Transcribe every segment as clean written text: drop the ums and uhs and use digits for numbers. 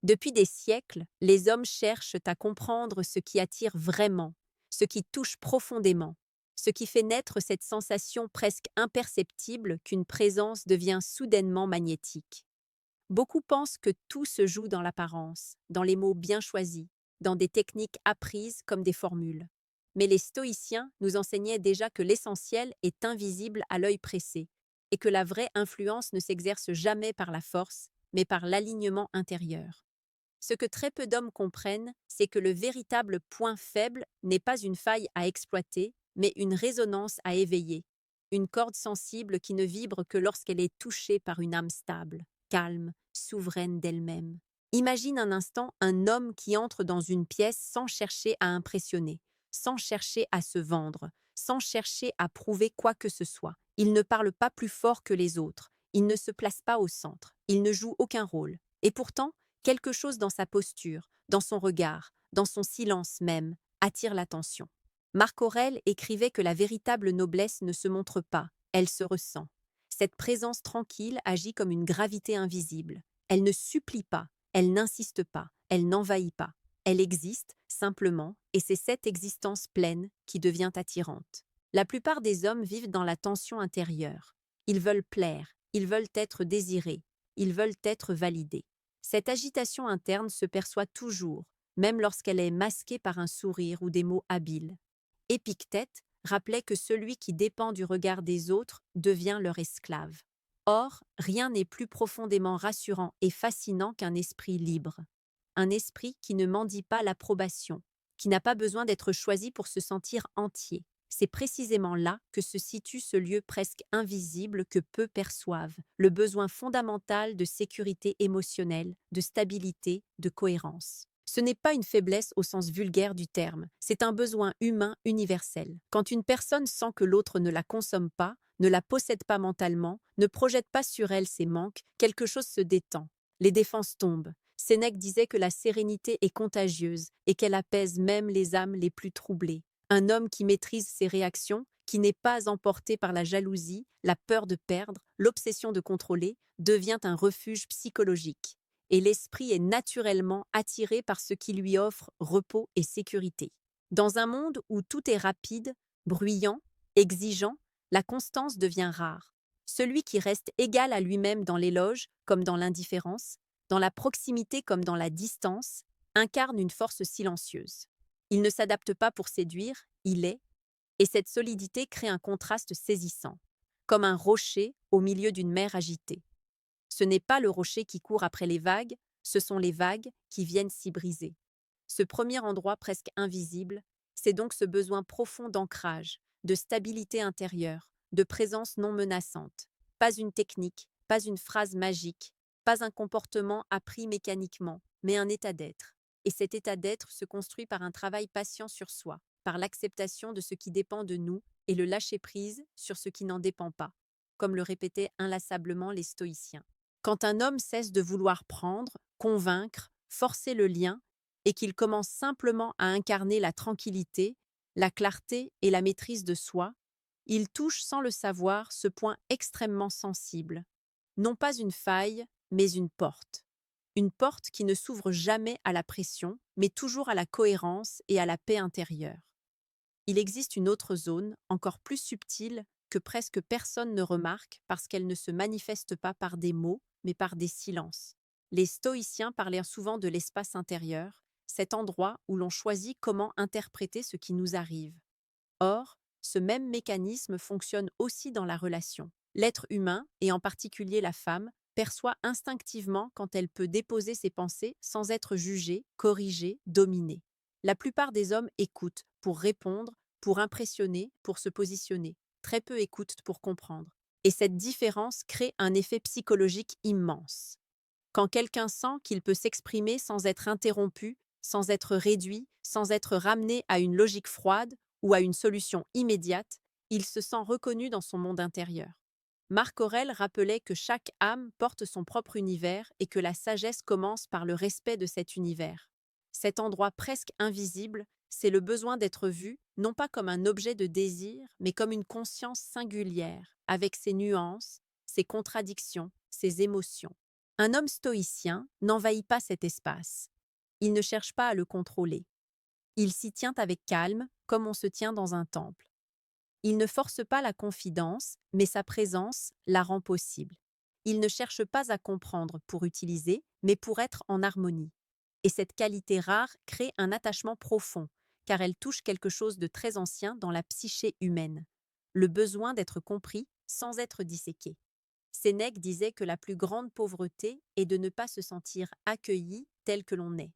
Depuis des siècles, les hommes cherchent à comprendre ce qui attire vraiment, ce qui touche profondément, ce qui fait naître cette sensation presque imperceptible qu'une présence devient soudainement magnétique. Beaucoup pensent que tout se joue dans l'apparence, dans les mots bien choisis, dans des techniques apprises comme des formules. Mais les stoïciens nous enseignaient déjà que l'essentiel est invisible à l'œil pressé, et que la vraie influence ne s'exerce jamais par la force, mais par l'alignement intérieur. Ce que très peu d'hommes comprennent, c'est que le véritable point faible n'est pas une faille à exploiter, mais une résonance à éveiller, une corde sensible qui ne vibre que lorsqu'elle est touchée par une âme stable, calme, souveraine d'elle-même. Imagine un instant un homme qui entre dans une pièce sans chercher à impressionner, sans chercher à se vendre, sans chercher à prouver quoi que ce soit. Il ne parle pas plus fort que les autres, il ne se place pas au centre, il ne joue aucun rôle. Et pourtant, quelque chose dans sa posture, dans son regard, dans son silence même, attire l'attention. Marc Aurèle écrivait que la véritable noblesse ne se montre pas, elle se ressent. Cette présence tranquille agit comme une gravité invisible. Elle ne supplie pas, elle n'insiste pas, elle n'envahit pas. Elle existe, simplement, et c'est cette existence pleine qui devient attirante. La plupart des hommes vivent dans la tension intérieure. Ils veulent plaire, ils veulent être désirés, ils veulent être validés. Cette agitation interne se perçoit toujours, même lorsqu'elle est masquée par un sourire ou des mots habiles. Épictète rappelait que celui qui dépend du regard des autres devient leur esclave. Or, rien n'est plus profondément rassurant et fascinant qu'un esprit libre. Un esprit qui ne mendie pas l'approbation, qui n'a pas besoin d'être choisi pour se sentir entier. C'est précisément là que se situe ce lieu presque invisible que peu perçoivent, le besoin fondamental de sécurité émotionnelle, de stabilité, de cohérence. Ce n'est pas une faiblesse au sens vulgaire du terme, c'est un besoin humain universel. Quand une personne sent que l'autre ne la consomme pas, ne la possède pas mentalement, ne projette pas sur elle ses manques, quelque chose se détend. Les défenses tombent. Sénèque disait que la sérénité est contagieuse et qu'elle apaise même les âmes les plus troublées. Un homme qui maîtrise ses réactions, qui n'est pas emporté par la jalousie, la peur de perdre, l'obsession de contrôler, devient un refuge psychologique. Et l'esprit est naturellement attiré par ce qui lui offre repos et sécurité. Dans un monde où tout est rapide, bruyant, exigeant, la constance devient rare. Celui qui reste égal à lui-même dans l'éloge comme dans l'indifférence, dans la proximité comme dans la distance, incarne une force silencieuse. Il ne s'adapte pas pour séduire, il est, et cette solidité crée un contraste saisissant, comme un rocher au milieu d'une mer agitée. Ce n'est pas le rocher qui court après les vagues, ce sont les vagues qui viennent s'y briser. Ce premier endroit presque invisible, c'est donc ce besoin profond d'ancrage, de stabilité intérieure, de présence non menaçante. Pas une technique, pas une phrase magique, pas un comportement appris mécaniquement, mais un état d'être. Et cet état d'être se construit par un travail patient sur soi, par l'acceptation de ce qui dépend de nous et le lâcher-prise sur ce qui n'en dépend pas, comme le répétaient inlassablement les stoïciens. Quand un homme cesse de vouloir prendre, convaincre, forcer le lien, et qu'il commence simplement à incarner la tranquillité, la clarté et la maîtrise de soi, il touche sans le savoir ce point extrêmement sensible, non pas une faille, mais une porte. Une porte qui ne s'ouvre jamais à la pression, mais toujours à la cohérence et à la paix intérieure. Il existe une autre zone, encore plus subtile, que presque personne ne remarque parce qu'elle ne se manifeste pas par des mots, mais par des silences. Les stoïciens parlaient souvent de l'espace intérieur, cet endroit où l'on choisit comment interpréter ce qui nous arrive. Or, ce même mécanisme fonctionne aussi dans la relation. L'être humain, et en particulier la femme, perçoit instinctivement quand elle peut déposer ses pensées sans être jugée, corrigée, dominée. La plupart des hommes écoutent pour répondre, pour impressionner, pour se positionner. Très peu écoutent pour comprendre. Et cette différence crée un effet psychologique immense. Quand quelqu'un sent qu'il peut s'exprimer sans être interrompu, sans être réduit, sans être ramené à une logique froide ou à une solution immédiate, il se sent reconnu dans son monde intérieur. Marc Aurèle rappelait que chaque âme porte son propre univers et que la sagesse commence par le respect de cet univers. Cet endroit presque invisible, c'est le besoin d'être vu, non pas comme un objet de désir, mais comme une conscience singulière, avec ses nuances, ses contradictions, ses émotions. Un homme stoïcien n'envahit pas cet espace. Il ne cherche pas à le contrôler. Il s'y tient avec calme, comme on se tient dans un temple. Il ne force pas la confidence, mais sa présence la rend possible. Il ne cherche pas à comprendre pour utiliser, mais pour être en harmonie. Et cette qualité rare crée un attachement profond, car elle touche quelque chose de très ancien dans la psyché humaine, le besoin d'être compris sans être disséqué. Sénèque disait que la plus grande pauvreté est de ne pas se sentir accueilli tel que l'on est.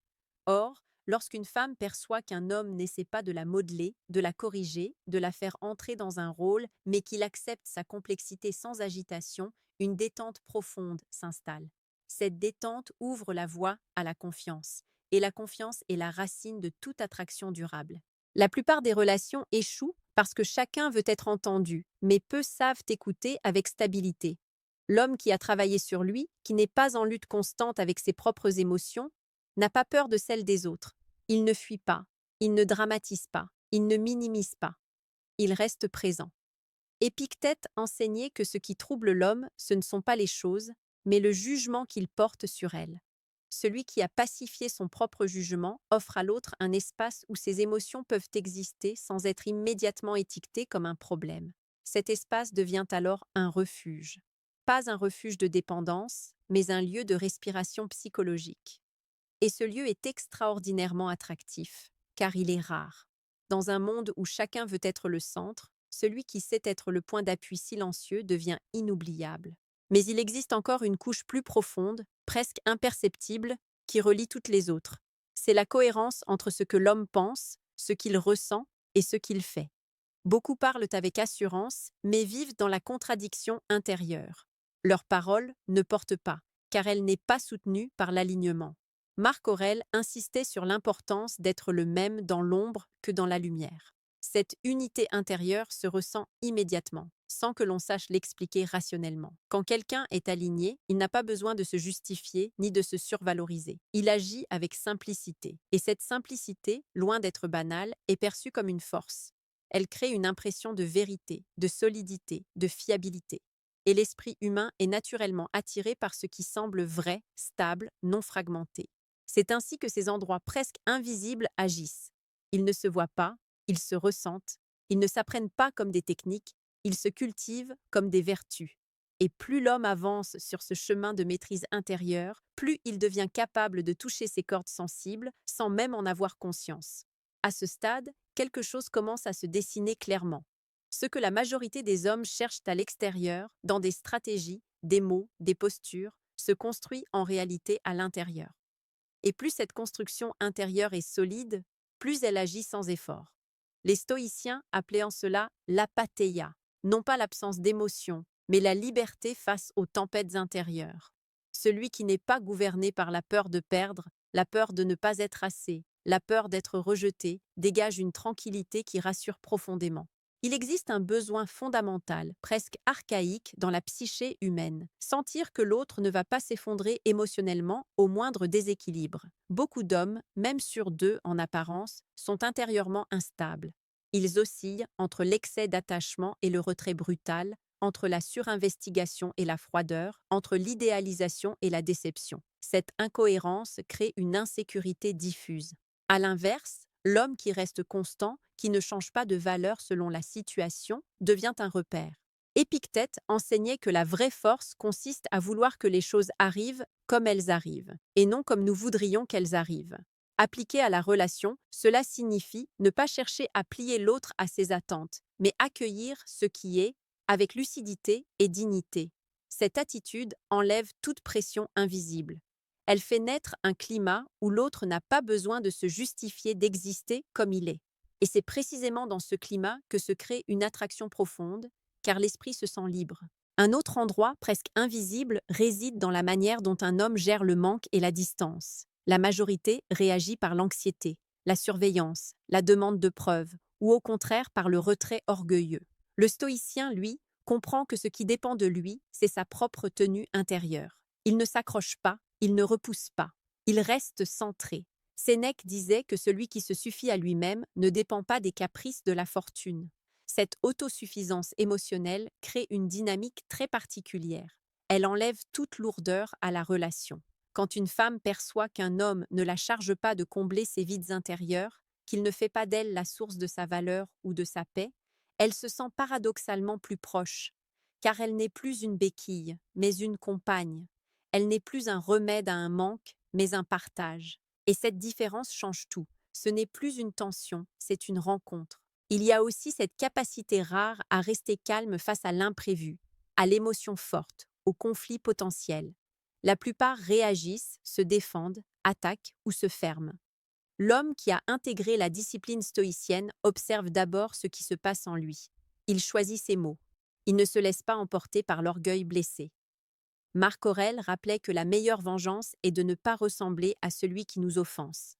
Or, lorsqu'une femme perçoit qu'un homme n'essaie pas de la modeler, de la corriger, de la faire entrer dans un rôle, mais qu'il accepte sa complexité sans agitation, une détente profonde s'installe. Cette détente ouvre la voie à la confiance, et la confiance est la racine de toute attraction durable. La plupart des relations échouent parce que chacun veut être entendu, mais peu savent écouter avec stabilité. L'homme qui a travaillé sur lui, qui n'est pas en lutte constante avec ses propres émotions, n'a pas peur de celles des autres. Il ne fuit pas, il ne dramatise pas, il ne minimise pas. Il reste présent. Épictète enseignait que ce qui trouble l'homme, ce ne sont pas les choses, mais le jugement qu'il porte sur elles. Celui qui a pacifié son propre jugement offre à l'autre un espace où ses émotions peuvent exister sans être immédiatement étiquetées comme un problème. Cet espace devient alors un refuge. Pas un refuge de dépendance, mais un lieu de respiration psychologique. Et ce lieu est extraordinairement attractif, car il est rare. Dans un monde où chacun veut être le centre, celui qui sait être le point d'appui silencieux devient inoubliable. Mais il existe encore une couche plus profonde, presque imperceptible, qui relie toutes les autres. C'est la cohérence entre ce que l'homme pense, ce qu'il ressent et ce qu'il fait. Beaucoup parlent avec assurance, mais vivent dans la contradiction intérieure. Leur parole ne porte pas, car elle n'est pas soutenue par l'alignement. Marc Aurèle insistait sur l'importance d'être le même dans l'ombre que dans la lumière. Cette unité intérieure se ressent immédiatement, sans que l'on sache l'expliquer rationnellement. Quand quelqu'un est aligné, il n'a pas besoin de se justifier ni de se survaloriser. Il agit avec simplicité. Et cette simplicité, loin d'être banale, est perçue comme une force. Elle crée une impression de vérité, de solidité, de fiabilité. Et l'esprit humain est naturellement attiré par ce qui semble vrai, stable, non fragmenté. C'est ainsi que ces endroits presque invisibles agissent. Ils ne se voient pas, ils se ressentent, ils ne s'apprennent pas comme des techniques, ils se cultivent comme des vertus. Et plus l'homme avance sur ce chemin de maîtrise intérieure, plus il devient capable de toucher ses cordes sensibles sans même en avoir conscience. À ce stade, quelque chose commence à se dessiner clairement. Ce que la majorité des hommes cherchent à l'extérieur, dans des stratégies, des mots, des postures, se construit en réalité à l'intérieur. Et plus cette construction intérieure est solide, plus elle agit sans effort. Les stoïciens appelaient en cela l'apatheia, non pas l'absence d'émotion, mais la liberté face aux tempêtes intérieures. Celui qui n'est pas gouverné par la peur de perdre, la peur de ne pas être assez, la peur d'être rejeté, dégage une tranquillité qui rassure profondément. Il existe un besoin fondamental, presque archaïque, dans la psyché humaine. Sentir que l'autre ne va pas s'effondrer émotionnellement au moindre déséquilibre. Beaucoup d'hommes, même sur deux en apparence, sont intérieurement instables. Ils oscillent entre l'excès d'attachement et le retrait brutal, entre la surinvestigation et la froideur, entre l'idéalisation et la déception. Cette incohérence crée une insécurité diffuse. À l'inverse, l'homme qui reste constant, qui ne change pas de valeur selon la situation, devient un repère. Épictète enseignait que la vraie force consiste à vouloir que les choses arrivent comme elles arrivent, et non comme nous voudrions qu'elles arrivent. Appliqué à la relation, cela signifie ne pas chercher à plier l'autre à ses attentes, mais accueillir ce qui est, avec lucidité et dignité. Cette attitude enlève toute pression invisible. Elle fait naître un climat où l'autre n'a pas besoin de se justifier d'exister comme il est. Et c'est précisément dans ce climat que se crée une attraction profonde, car l'esprit se sent libre. Un autre endroit, presque invisible, réside dans la manière dont un homme gère le manque et la distance. La majorité réagit par l'anxiété, la surveillance, la demande de preuves, ou au contraire par le retrait orgueilleux. Le stoïcien, lui, comprend que ce qui dépend de lui, c'est sa propre tenue intérieure. Il ne s'accroche pas, il ne repousse pas, il reste centré. Sénèque disait que celui qui se suffit à lui-même ne dépend pas des caprices de la fortune. Cette autosuffisance émotionnelle crée une dynamique très particulière. Elle enlève toute lourdeur à la relation. Quand une femme perçoit qu'un homme ne la charge pas de combler ses vides intérieurs, qu'il ne fait pas d'elle la source de sa valeur ou de sa paix, elle se sent paradoxalement plus proche, car elle n'est plus une béquille, mais une compagne. Elle n'est plus un remède à un manque, mais un partage. Et cette différence change tout. Ce n'est plus une tension, c'est une rencontre. Il y a aussi cette capacité rare à rester calme face à l'imprévu, à l'émotion forte, au conflit potentiel. La plupart réagissent, se défendent, attaquent ou se ferment. L'homme qui a intégré la discipline stoïcienne observe d'abord ce qui se passe en lui. Il choisit ses mots. Il ne se laisse pas emporter par l'orgueil blessé. Marc Aurèle rappelait que la meilleure vengeance est de ne pas ressembler à celui qui nous offense.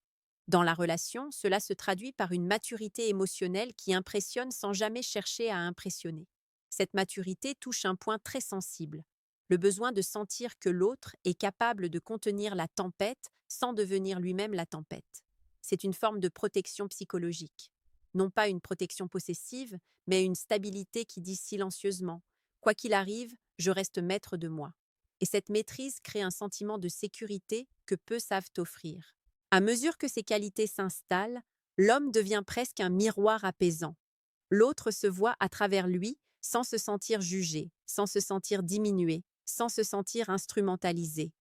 Dans la relation, cela se traduit par une maturité émotionnelle qui impressionne sans jamais chercher à impressionner. Cette maturité touche un point très sensible, le besoin de sentir que l'autre est capable de contenir la tempête sans devenir lui-même la tempête. C'est une forme de protection psychologique. Non pas une protection possessive, mais une stabilité qui dit silencieusement « Quoi qu'il arrive, je reste maître de moi ». Et cette maîtrise crée un sentiment de sécurité que peu savent offrir. À mesure que ces qualités s'installent, l'homme devient presque un miroir apaisant. L'autre se voit à travers lui sans se sentir jugé, sans se sentir diminué, sans se sentir instrumentalisé.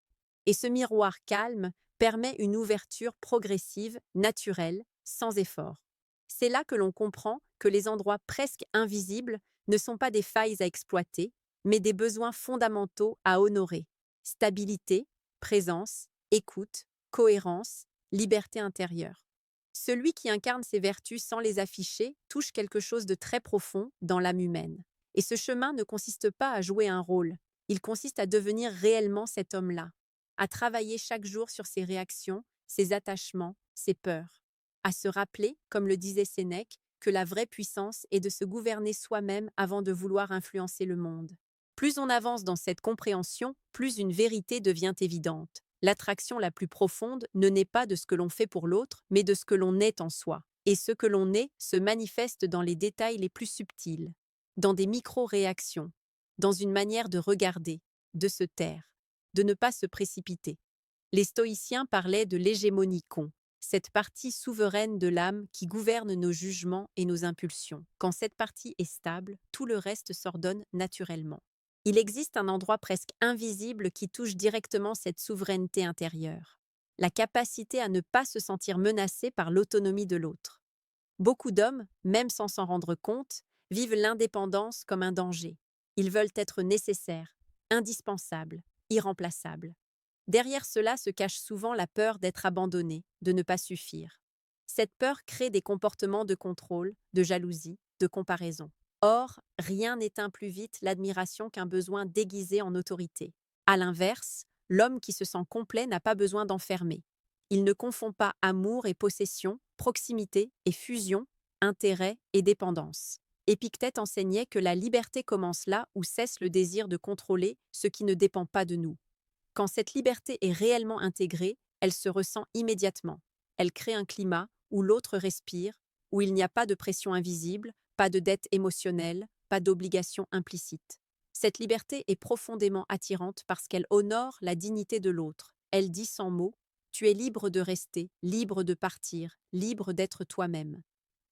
Et ce miroir calme permet une ouverture progressive, naturelle, sans effort. C'est là que l'on comprend que les endroits presque invisibles ne sont pas des failles à exploiter, mais des besoins fondamentaux à honorer. Stabilité, présence, écoute, cohérence, liberté intérieure. Celui qui incarne ces vertus sans les afficher touche quelque chose de très profond dans l'âme humaine. Et ce chemin ne consiste pas à jouer un rôle, il consiste à devenir réellement cet homme-là, à travailler chaque jour sur ses réactions, ses attachements, ses peurs, à se rappeler, comme le disait Sénèque, que la vraie puissance est de se gouverner soi-même avant de vouloir influencer le monde. Plus on avance dans cette compréhension, plus une vérité devient évidente. L'attraction la plus profonde ne naît pas de ce que l'on fait pour l'autre, mais de ce que l'on est en soi. Et ce que l'on est se manifeste dans les détails les plus subtils, dans des micro-réactions, dans une manière de regarder, de se taire, de ne pas se précipiter. Les stoïciens parlaient de l'hégémonie con, cette partie souveraine de l'âme qui gouverne nos jugements et nos impulsions. Quand cette partie est stable, tout le reste s'ordonne naturellement. Il existe un endroit presque invisible qui touche directement cette souveraineté intérieure, la capacité à ne pas se sentir menacé par l'autonomie de l'autre. Beaucoup d'hommes, même sans s'en rendre compte, vivent l'indépendance comme un danger. Ils veulent être nécessaires, indispensables, irremplaçables. Derrière cela se cache souvent la peur d'être abandonné, de ne pas suffire. Cette peur crée des comportements de contrôle, de jalousie, de comparaison. Or, rien n'éteint plus vite l'admiration qu'un besoin déguisé en autorité. À l'inverse, l'homme qui se sent complet n'a pas besoin d'enfermer. Il ne confond pas amour et possession, proximité et fusion, intérêt et dépendance. Épictète enseignait que la liberté commence là où cesse le désir de contrôler ce qui ne dépend pas de nous. Quand cette liberté est réellement intégrée, elle se ressent immédiatement. Elle crée un climat où l'autre respire, où il n'y a pas de pression invisible, pas de dette émotionnelle, pas d'obligation implicite. Cette liberté est profondément attirante parce qu'elle honore la dignité de l'autre. Elle dit sans mots « Tu es libre de rester, libre de partir, libre d'être toi-même ».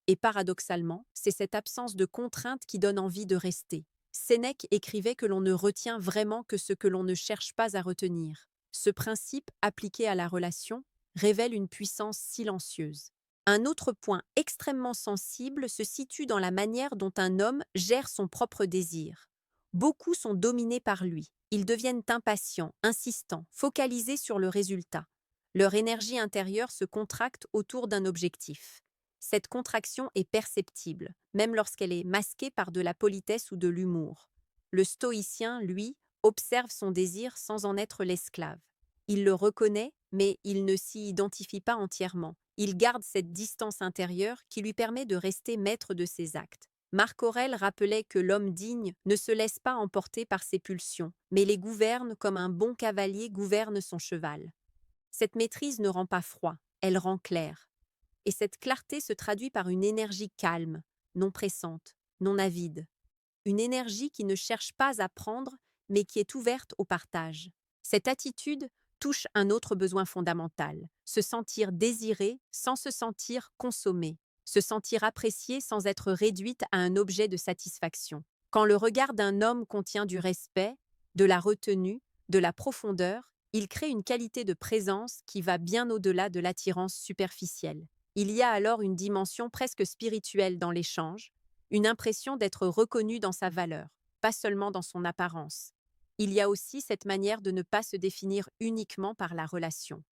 Et paradoxalement, c'est cette absence de contrainte qui donne envie de rester. Sénèque écrivait que l'on ne retient vraiment que ce que l'on ne cherche pas à retenir. Ce principe, appliqué à la relation, révèle une puissance silencieuse. Un autre point extrêmement sensible se situe dans la manière dont un homme gère son propre désir. Beaucoup sont dominés par lui. Ils deviennent impatients, insistants, focalisés sur le résultat. Leur énergie intérieure se contracte autour d'un objectif. Cette contraction est perceptible, même lorsqu'elle est masquée par de la politesse ou de l'humour. Le stoïcien, lui, observe son désir sans en être l'esclave. Il le reconnaît, mais il ne s'y identifie pas entièrement. Il garde cette distance intérieure qui lui permet de rester maître de ses actes. Marc Aurèle rappelait que l'homme digne ne se laisse pas emporter par ses pulsions, mais les gouverne comme un bon cavalier gouverne son cheval. Cette maîtrise ne rend pas froid, elle rend clair. Et cette clarté se traduit par une énergie calme, non pressante, non avide. Une énergie qui ne cherche pas à prendre, mais qui est ouverte au partage. Cette attitude touche un autre besoin fondamental, se sentir désiré sans se sentir consommé, se sentir apprécié sans être réduite à un objet de satisfaction. Quand le regard d'un homme contient du respect, de la retenue, de la profondeur, il crée une qualité de présence qui va bien au-delà de l'attirance superficielle. Il y a alors une dimension presque spirituelle dans l'échange, une impression d'être reconnu dans sa valeur, pas seulement dans son apparence. Il y a aussi cette manière de ne pas se définir uniquement par la relation.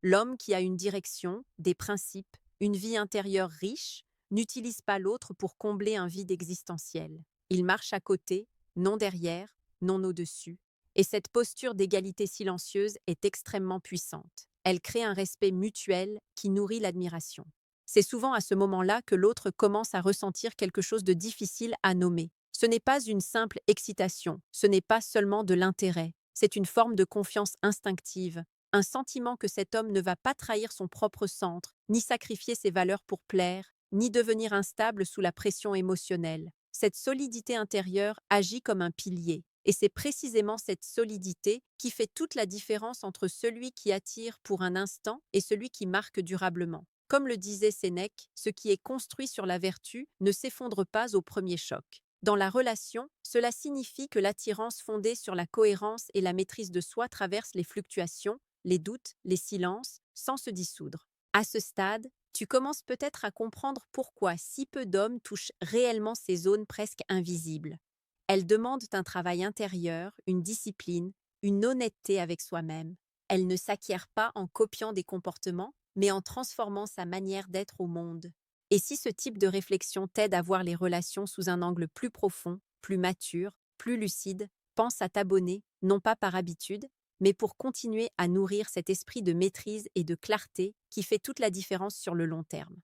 L'homme qui a une direction, des principes, une vie intérieure riche, n'utilise pas l'autre pour combler un vide existentiel. Il marche à côté, non derrière, non au-dessus. Et cette posture d'égalité silencieuse est extrêmement puissante. Elle crée un respect mutuel qui nourrit l'admiration. C'est souvent à ce moment-là que l'autre commence à ressentir quelque chose de difficile à nommer. Ce n'est pas une simple excitation, ce n'est pas seulement de l'intérêt, c'est une forme de confiance instinctive, un sentiment que cet homme ne va pas trahir son propre centre, ni sacrifier ses valeurs pour plaire, ni devenir instable sous la pression émotionnelle. Cette solidité intérieure agit comme un pilier, et c'est précisément cette solidité qui fait toute la différence entre celui qui attire pour un instant et celui qui marque durablement. Comme le disait Sénèque, ce qui est construit sur la vertu ne s'effondre pas au premier choc. Dans la relation, cela signifie que l'attirance fondée sur la cohérence et la maîtrise de soi traverse les fluctuations, les doutes, les silences, sans se dissoudre. À ce stade, tu commences peut-être à comprendre pourquoi si peu d'hommes touchent réellement ces zones presque invisibles. Elles demandent un travail intérieur, une discipline, une honnêteté avec soi-même. Elles ne s'acquièrent pas en copiant des comportements, mais en transformant sa manière d'être au monde. Et si ce type de réflexion t'aide à voir les relations sous un angle plus profond, plus mature, plus lucide, pense à t'abonner, non pas par habitude, mais pour continuer à nourrir cet esprit de maîtrise et de clarté qui fait toute la différence sur le long terme.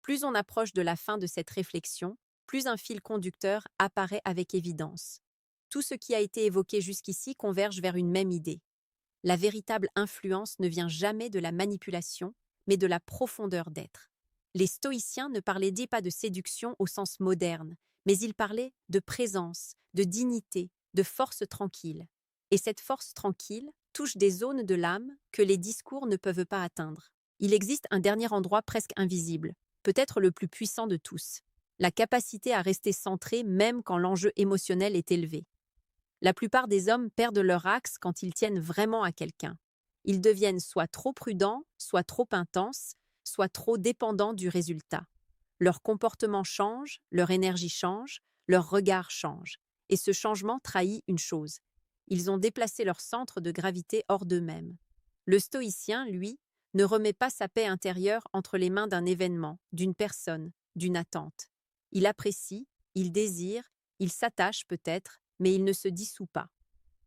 Plus on approche de la fin de cette réflexion, plus un fil conducteur apparaît avec évidence. Tout ce qui a été évoqué jusqu'ici converge vers une même idée. La véritable influence ne vient jamais de la manipulation, mais de la profondeur d'être. Les stoïciens ne parlaient pas de séduction au sens moderne, mais ils parlaient de présence, de dignité, de force tranquille. Et cette force tranquille touche des zones de l'âme que les discours ne peuvent pas atteindre. Il existe un dernier endroit presque invisible, peut-être le plus puissant de tous, la capacité à rester centré même quand l'enjeu émotionnel est élevé. La plupart des hommes perdent leur axe quand ils tiennent vraiment à quelqu'un. Ils deviennent soit trop prudents, soit trop intenses, soit trop dépendants du résultat. Leur comportement change, leur énergie change, leur regard change. Et ce changement trahit une chose. Ils ont déplacé leur centre de gravité hors d'eux-mêmes. Le stoïcien, lui, ne remet pas sa paix intérieure entre les mains d'un événement, d'une personne, d'une attente. Il apprécie, il désire, il s'attache peut-être, mais il ne se dissout pas.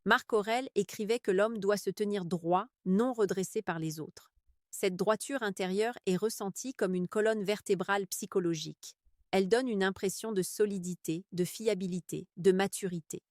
Marc Aurèle écrivait que l'homme doit se tenir droit, non redressé par les autres. Cette droiture intérieure est ressentie comme une colonne vertébrale psychologique. Elle donne une impression de solidité, de fiabilité, de maturité.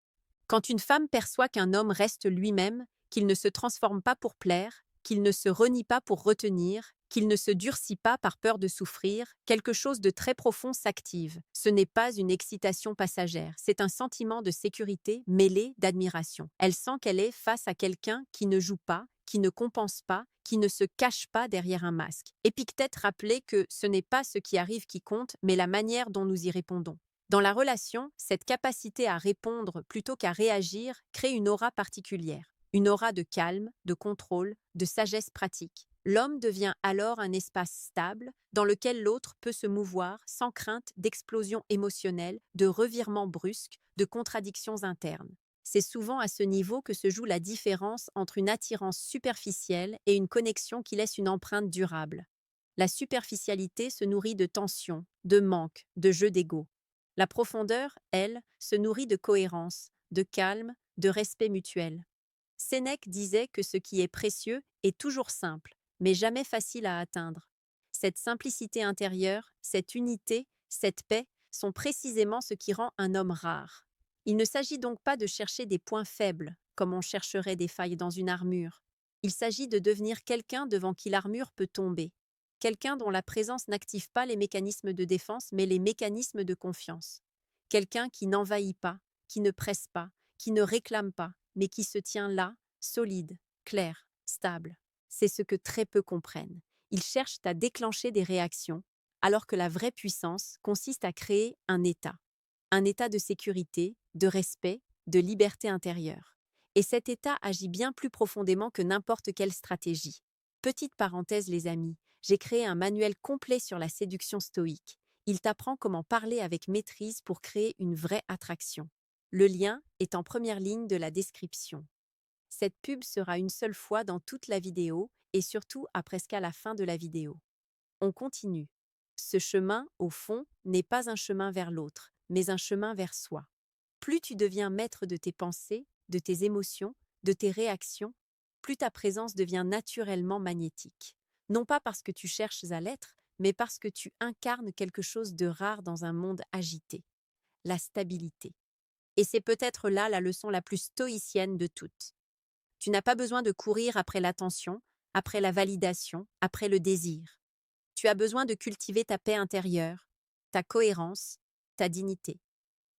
Quand une femme perçoit qu'un homme reste lui-même, qu'il ne se transforme pas pour plaire, qu'il ne se renie pas pour retenir, qu'il ne se durcit pas par peur de souffrir, quelque chose de très profond s'active. Ce n'est pas une excitation passagère, c'est un sentiment de sécurité mêlé d'admiration. Elle sent qu'elle est face à quelqu'un qui ne joue pas, qui ne compense pas, qui ne se cache pas derrière un masque. Épictète rappelait que ce n'est pas ce qui arrive qui compte, mais la manière dont nous y répondons. Dans la relation, cette capacité à répondre plutôt qu'à réagir crée une aura particulière, une aura de calme, de contrôle, de sagesse pratique. L'homme devient alors un espace stable dans lequel l'autre peut se mouvoir sans crainte d'explosion émotionnelle, de revirements brusques, de contradictions internes. C'est souvent à ce niveau que se joue la différence entre une attirance superficielle et une connexion qui laisse une empreinte durable. La superficialité se nourrit de tensions, de manques, de jeux d'ego. La profondeur, elle, se nourrit de cohérence, de calme, de respect mutuel. Sénèque disait que ce qui est précieux est toujours simple, mais jamais facile à atteindre. Cette simplicité intérieure, cette unité, cette paix sont précisément ce qui rend un homme rare. Il ne s'agit donc pas de chercher des points faibles, comme on chercherait des failles dans une armure. Il s'agit de devenir quelqu'un devant qui l'armure peut tomber. Quelqu'un dont la présence n'active pas les mécanismes de défense, mais les mécanismes de confiance. Quelqu'un qui n'envahit pas, qui ne presse pas, qui ne réclame pas, mais qui se tient là, solide, clair, stable. C'est ce que très peu comprennent. Ils cherchent à déclencher des réactions, alors que la vraie puissance consiste à créer un état de sécurité, de respect, de liberté intérieure. Et cet état agit bien plus profondément que n'importe quelle stratégie. Petite parenthèse les amis, j'ai créé un manuel complet sur la séduction stoïque. Il t'apprend comment parler avec maîtrise pour créer une vraie attraction. Le lien est en première ligne de la description. Cette pub sera une seule fois dans toute la vidéo et surtout à presque à la fin de la vidéo. On continue. Ce chemin, au fond, n'est pas un chemin vers l'autre, mais un chemin vers soi. Plus tu deviens maître de tes pensées, de tes émotions, de tes réactions, plus ta présence devient naturellement magnétique. Non pas parce que tu cherches à l'être, mais parce que tu incarnes quelque chose de rare dans un monde agité, la stabilité. Et c'est peut-être là la leçon la plus stoïcienne de toutes. Tu n'as pas besoin de courir après l'attention, après la validation, après le désir. Tu as besoin de cultiver ta paix intérieure, ta cohérence, ta dignité.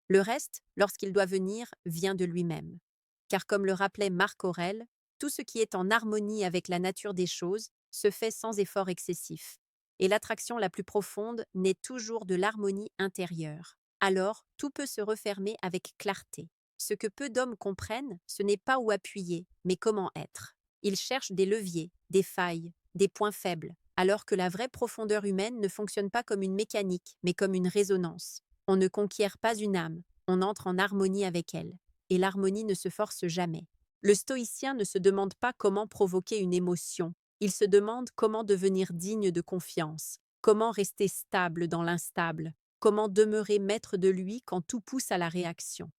Le reste, lorsqu'il doit venir, vient de lui-même. Car comme le rappelait Marc Aurèle, tout ce qui est en harmonie avec la nature des choses se fait sans effort excessif. Et l'attraction la plus profonde naît toujours de l'harmonie intérieure. Alors, tout peut se refermer avec clarté. Ce que peu d'hommes comprennent, ce n'est pas où appuyer, mais comment être. Ils cherchent des leviers, des failles, des points faibles, alors que la vraie profondeur humaine ne fonctionne pas comme une mécanique, mais comme une résonance. On ne conquiert pas une âme, on entre en harmonie avec elle. Et l'harmonie ne se force jamais. Le stoïcien ne se demande pas comment provoquer une émotion, il se demande comment devenir digne de confiance, comment rester stable dans l'instable, comment demeurer maître de lui quand tout pousse à la réaction.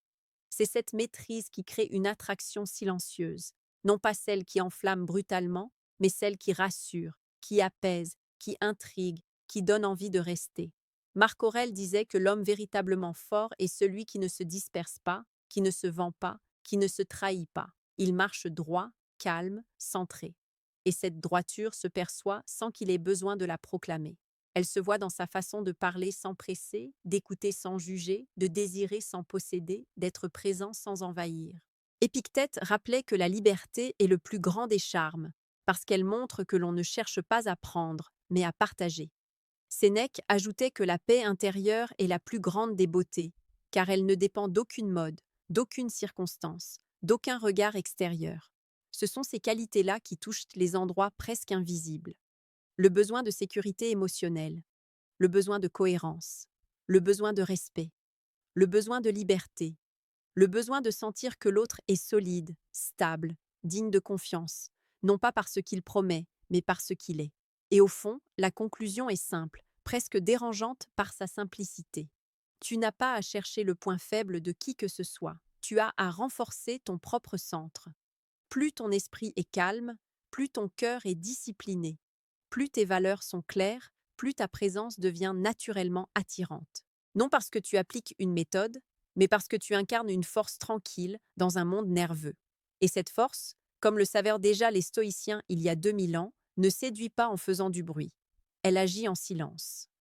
C'est cette maîtrise qui crée une attraction silencieuse, non pas celle qui enflamme brutalement, mais celle qui rassure, qui apaise, qui intrigue, qui donne envie de rester. Marc Aurèle disait que l'homme véritablement fort est celui qui ne se disperse pas, qui ne se vend pas, qui ne se trahit pas. Il marche droit, calme, centré. Et cette droiture se perçoit sans qu'il ait besoin de la proclamer. Elle se voit dans sa façon de parler sans presser, d'écouter sans juger, de désirer sans posséder, d'être présent sans envahir. Épictète rappelait que la liberté est le plus grand des charmes, parce qu'elle montre que l'on ne cherche pas à prendre, mais à partager. Sénèque ajoutait que la paix intérieure est la plus grande des beautés, car elle ne dépend d'aucune mode, d'aucune circonstance, d'aucun regard extérieur. Ce sont ces qualités-là qui touchent les endroits presque invisibles. Le besoin de sécurité émotionnelle, le besoin de cohérence, le besoin de respect, le besoin de liberté, le besoin de sentir que l'autre est solide, stable, digne de confiance, non pas par ce qu'il promet, mais par ce qu'il est. Et au fond, la conclusion est simple, presque dérangeante par sa simplicité. Tu n'as pas à chercher le point faible de qui que ce soit, tu as à renforcer ton propre centre. Plus ton esprit est calme, plus ton cœur est discipliné, plus tes valeurs sont claires, plus ta présence devient naturellement attirante. Non parce que tu appliques une méthode, mais parce que tu incarnes une force tranquille dans un monde nerveux. Et cette force, comme le savaient déjà les stoïciens il y a 2000 ans, ne séduit pas en faisant du bruit. Elle agit en silence.